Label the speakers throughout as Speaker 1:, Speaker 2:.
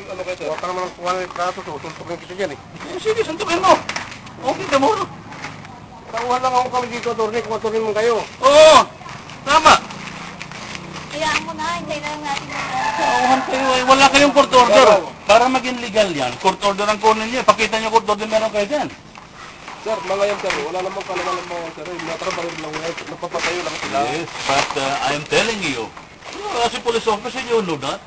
Speaker 1: Ano kayo, sir?
Speaker 2: Huwag ka naman kuha ng trato, tutuntukin kita dyan eh.
Speaker 1: Sige, suntukin mo. Okay ka mo.
Speaker 2: Tauhan lang ako kami dito, attorney, kung attorney mo kayo.
Speaker 1: Oo, tama.
Speaker 3: Hayaan mo na, hintayin na lang natin yung
Speaker 1: Tauhan kayo eh. Wala kayong court order. Para maging legal yan, court order ang kunin niyo. Pakita niyo court order meron kayo dyan.
Speaker 2: Sir, mga yan, sir, wala namang kalaman mo, sir. Natrabaho lang yan, napapatayo lang sila.
Speaker 1: Yes, but I am telling you, as a police officer, you know that.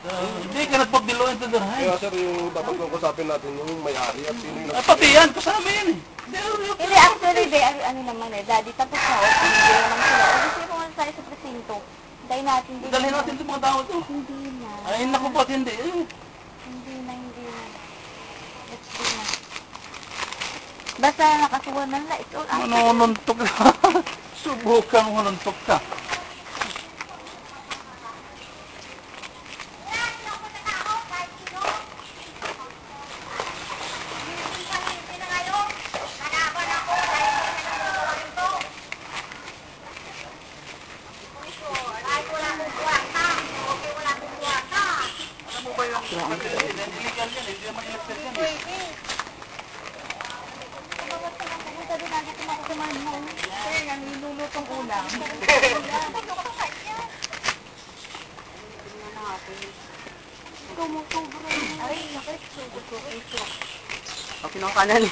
Speaker 1: They cannot put the law into their
Speaker 2: Kaya,
Speaker 1: hands.
Speaker 2: sir, yung dapat kusapin natin, yung may-ari at sino yung
Speaker 1: Pati yan, kasama yan eh.
Speaker 3: Hindi, actually, ano naman eh, daddy, tapos na, hindi naman sila. O, gusto ko nga tayo sa presinto. Hintayin natin din.
Speaker 1: Dalhin natin sa mga tao to.
Speaker 3: Hindi na.
Speaker 1: Ay, naku, ba't hindi?
Speaker 3: Hindi na. Let's do na. Basta nakasuwa na lang, it's all out.
Speaker 1: Manununtok ka. Subukan mo manuntok ka. Illegal yan, hindi naman elected yan eh.
Speaker 3: Kaya nga, nilulutong ulam. Ay, nakasugot ko. Okay, kanan.